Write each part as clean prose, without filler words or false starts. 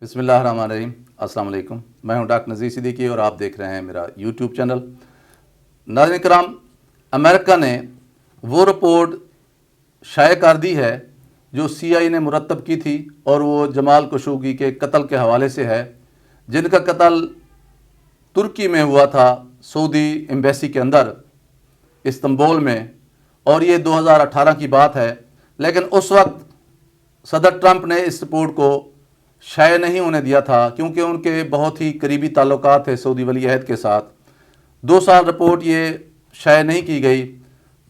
बिस्मिल्लाह रहमान रहीम। अस्सलाम वालेकुम। मैं हूं डॉक्टर नज़ीर सिद्दीकी और आप देख रहे हैं मेरा यूट्यूब चैनल। नाज़रीन किराम, अमेरिका ने वो रिपोर्ट शाया कर दी है जो CIA ने मुरतब की थी और वो जमाल खशोगी के कत्ल के हवाले से है, जिनका कत्ल तुर्की में हुआ था, सऊदी एम्बेसी के अंदर इस्तांबुल में, और ये 2018 की बात है। लेकिन उस वक्त सदर ट्रंप ने इस रिपोर्ट को शाया नहीं होने दिया था क्योंकि उनके बहुत ही करीबी ताल्लुकात थे सऊदी वली अहद के साथ। 2 साल रिपोर्ट ये शाया नहीं की गई।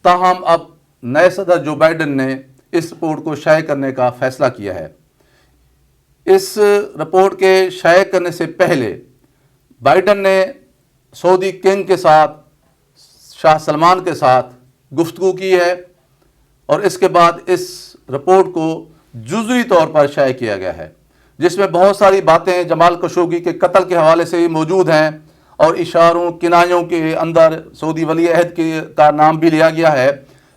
ताहम अब नए सदर जो बाइडन ने इस रिपोर्ट को शाया करने का फ़ैसला किया है। इस रिपोर्ट के शाया करने से पहले बाइडन ने सऊदी किंग के साथ, शाह सलमान के साथ गुफ्तगू की है और इसके बाद इस रिपोर्ट को जुज़वी तौर पर शाया किया गया है, जिसमें बहुत सारी बातें जमाल खशोगी के कत्ल के हवाले से भी मौजूद हैं और इशारों किनायों के अंदर सऊदी वली अहद का नाम भी लिया गया है।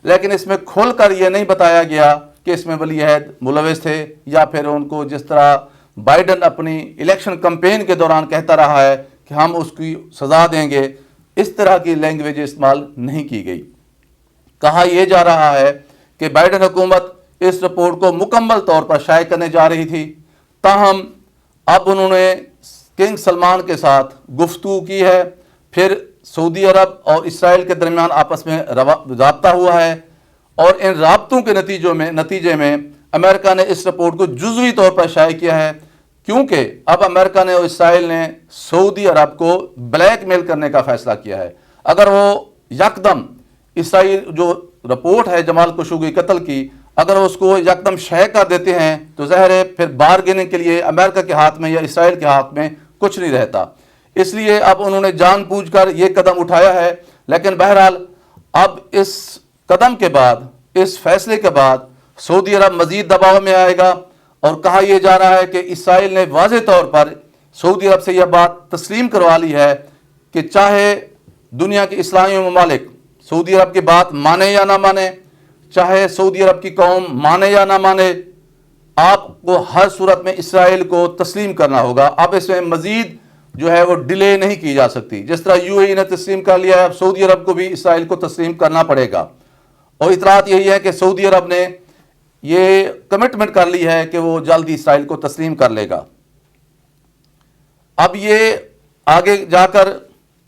लेकिन इसमें खुल कर ये नहीं बताया गया कि इसमें वली अहद मुलविस थे या फिर उनको, जिस तरह बाइडन अपनी इलेक्शन कैंपेन के दौरान कहता रहा है कि हम उसकी सज़ा देंगे, इस तरह की लैंग्वेज इस्तेमाल नहीं की गई। कहा यह जा रहा है कि बाइडन हुकूमत इस रिपोर्ट को मुकम्मल तौर पर शाया करने जा रही थी, ताहम अब उन्होंने किंग सलमान के साथ गुफ्तगू की है। फिर सऊदी अरब और इसराइल के दरमियान आपस में राब्ता हुआ है और इन राब्तों के नतीजे में अमेरिका ने इस रिपोर्ट को जुज़वी तौर पर शाया किया है, क्योंकि अब अमेरिका ने और इसराइल ने सऊदी अरब को ब्लैकमेल करने का फ़ैसला किया है। अगर वो यकदम इसराइल जो रिपोर्ट है जमाल खशोगी कत्ल की, अगर उसको यकदम शाया कर देते हैं तो ज़ाहिर है फिर बारगेनिंग के लिए अमेरिका के हाथ में या इसराइल के हाथ में कुछ नहीं रहता। इसलिए अब उन्होंने जानबूझकर ये कदम उठाया है। लेकिन बहरहाल अब इस कदम के बाद, इस फैसले के बाद सऊदी अरब मज़ीद दबाव में आएगा और कहा यह जा रहा है कि इसराइल ने वाज़ेह तौर पर सऊदी अरब से यह बात तस्लीम करवा ली है कि चाहे दुनिया के इस्लामी ममालिक सऊदी अरब की बात माने या ना माने, चाहे सऊदी अरब की कौम माने या ना माने, आपको हर सूरत में इसराइल को तस्लीम करना होगा। अब इसमें मज़ीद जो है वो डिले नहीं की जा सकती। जिस तरह UAE ने तस्लीम कर लिया है, अब सऊदी अरब को भी इसराइल को तस्लीम करना पड़ेगा। और इतरात यही है कि सऊदी अरब ने ये कमिटमेंट कर ली है कि वो जल्दी इसराइल को तस्लीम कर लेगा। अब ये आगे जाकर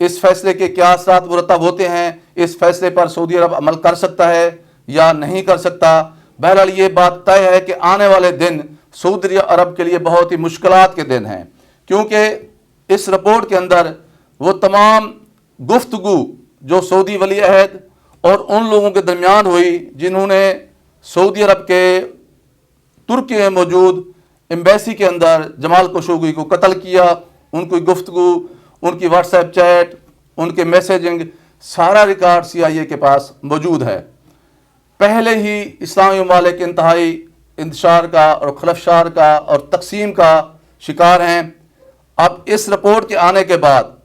इस फैसले के क्या असरात मुरतब होते हैं, इस फैसले पर सऊदी अरब अमल कर सकता है या नहीं कर सकता। बहरहाल ये बात तय है कि आने वाले दिन सऊदी अरब के लिए बहुत ही मुश्किलात के दिन हैं, क्योंकि इस रिपोर्ट के अंदर वो तमाम गुफ्तगू जो सऊदी वली अहद और उन लोगों के दरमियान हुई जिन्होंने सऊदी अरब के तुर्की में मौजूद एम्बेसी के अंदर जमाल खशोगी को कत्ल किया, उनकी गुफ्तगू, उनकी व्हाट्सएप चैट, उनके मैसेजिंग, सारा रिकॉर्ड CIA के पास मौजूद है। पहले ही इस्लामी ममालिक इंतहाई इंतशार का और खलफशार का और तकसीम का शिकार हैं। अब इस रिपोर्ट के आने के बाद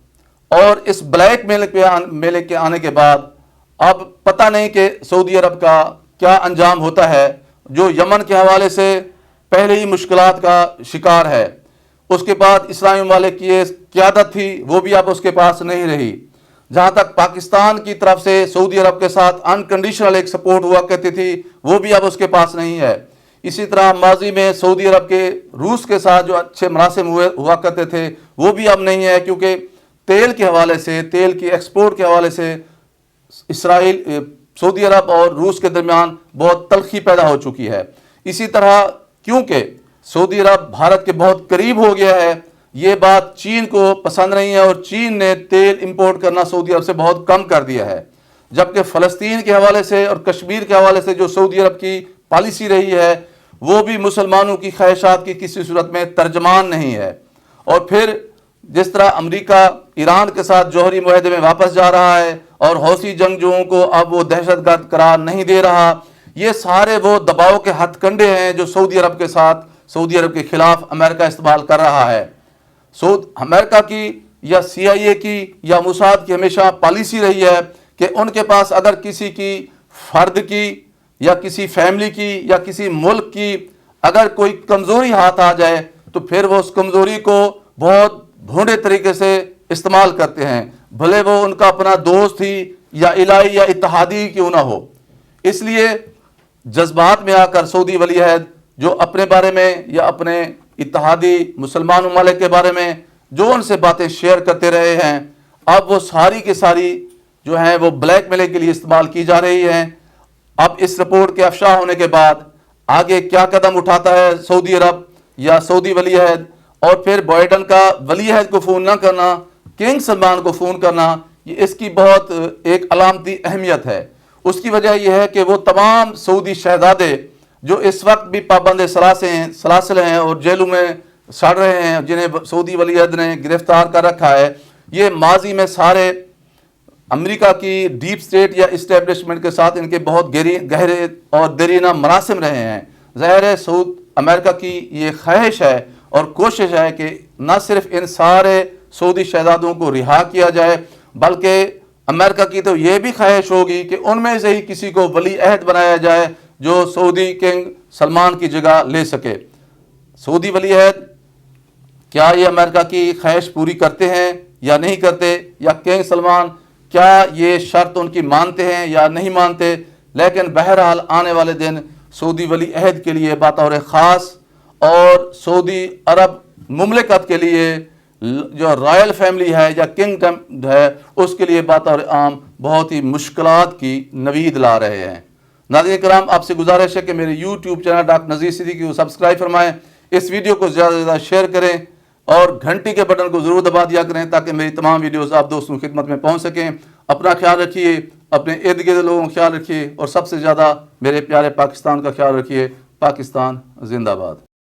और इस ब्लैक मेल के आने के बाद अब पता नहीं कि सऊदी अरब का क्या अंजाम होता है, जो यमन के हवाले से पहले ही मुश्किलात का शिकार है। उसके बाद इस्लामी ममालिक की क़यादत थी, वो भी अब उसके पास नहीं रही। जहाँ तक पाकिस्तान की तरफ से सऊदी अरब के साथ अनकंडीशनल एक सपोर्ट हुआ करती थी, वो भी अब उसके पास नहीं है। इसी तरह माजी में सऊदी अरब के रूस के साथ जो अच्छे मनासिब हुआ करते थे, वो भी अब नहीं है, क्योंकि तेल के हवाले से, तेल की एक्सपोर्ट के हवाले से इसराइल, सऊदी अरब और रूस के दरमियान बहुत तलखी पैदा हो चुकी है। इसी तरह क्योंकि सऊदी अरब भारत के बहुत करीब हो गया है, ये बात चीन को पसंद नहीं है और चीन ने तेल इंपोर्ट करना सऊदी अरब से बहुत कम कर दिया है। जबकि फ़लस्तीन के हवाले से और कश्मीर के हवाले से जो सऊदी अरब की पॉलिसी रही है, वो भी मुसलमानों की ख्वाहिशात की किसी सूरत में तर्जमान नहीं है। और फिर जिस तरह अमेरिका ईरान के साथ जौहरी मुआहदे में वापस जा रहा है और हौसी जंगजुओं को अब वो दहशतगर्द करार नहीं दे रहा, ये सारे वो दबाव के हथकंडे हैं जो सऊदी अरब के साथ, सऊदी अरब के खिलाफ अमेरिका इस्तेमाल कर रहा है। अमेरिका की या CIA की या मोसाद की हमेशा पॉलिसी रही है कि उनके पास अगर किसी की फ़र्द की या किसी फैमिली की या किसी मुल्क की अगर कोई कमज़ोरी हाथ आ जाए تو پھر وہ اس کمزوری کو بہت بھونڈے طریقے سے استعمال کرتے ہیں، بھلے وہ ان کا اپنا دوست ہی یا الہی یا اتحادی کیوں نہ ہو۔ اس لیے جذبات میں آ کر سعودی ولی عہد جو اپنے بارے میں یا اپنے اتحادی مسلمان ممالک کے بارے میں جو ان سے باتیں شیئر کرتے رہے ہیں، اب وہ ساری کی ساری جو ہیں وہ بلیک میلنگ کے لیے استعمال کی جا رہی ہیں۔ اب اس رپورٹ کے افشا ہونے کے بعد آگے کیا قدم اٹھاتا ہے سعودی عرب یا سعودی ولی عہد، اور پھر بائیڈن کا ولی عہد کو فون نہ کرنا، کنگ سلمان کو فون کرنا، یہ اس کی بہت ایک علامتی اہمیت ہے۔ اس کی وجہ یہ ہے کہ وہ تمام سعودی شہزادے جو اس وقت بھی پابند سلاسل ہیں اور جیلوں میں سڑ رہے ہیں، جنہیں سعودی ولی عہد نے گرفتار کر رکھا ہے، یہ ماضی میں سارے امریکہ کی ڈیپ سٹیٹ یا اسٹیبلشمنٹ کے ساتھ ان کے بہت گہرے اور دیرینہ مراسم رہے ہیں۔ ظاہر ہے امریکہ کی یہ خواہش ہے اور کوشش ہے کہ نہ صرف ان سارے سعودی شہزادوں کو رہا کیا جائے، بلکہ امریکہ کی تو یہ بھی خواہش ہوگی کہ ان میں سے ہی کسی کو ولی عہد بنایا جائے جو سعودی کنگ سلمان کی جگہ لے سکے۔ سعودی ولی عہد کیا یہ امریکہ کی خواہش پوری کرتے ہیں یا نہیں کرتے، یا کنگ سلمان کیا یہ شرط ان کی مانتے ہیں یا نہیں مانتے؟ لیکن بہرحال آنے والے دن سعودی ولی عہد کے لیے بطور خاص اور سعودی عرب مملکت کے لیے جو رائل فیملی ہے یا کنگڈم ہے، اس کے لیے بطور عام بہت ہی مشکلات کی نوید لا رہے ہیں۔ ناظرین کرام، آپ سے گزارش ہے کہ میرے YouTube channel doctor Nazir Siddiqui کو سبسکرائب فرمائیں، اس ویڈیو کو زیادہ سے زیادہ شیئر کریں اور گھنٹی کے بٹن کو ضرور دبا دیا کریں تاکہ میری تمام ویڈیوز آپ دوستوں کی خدمت میں پہنچ سکیں۔ اپنا خیال رکھیے، اپنے ارد گرد لوگوں کا خیال رکھیے، اور سب سے زیادہ میرے پیارے پاکستان کا خیال رکھیے۔ پاکستان زندہ باد۔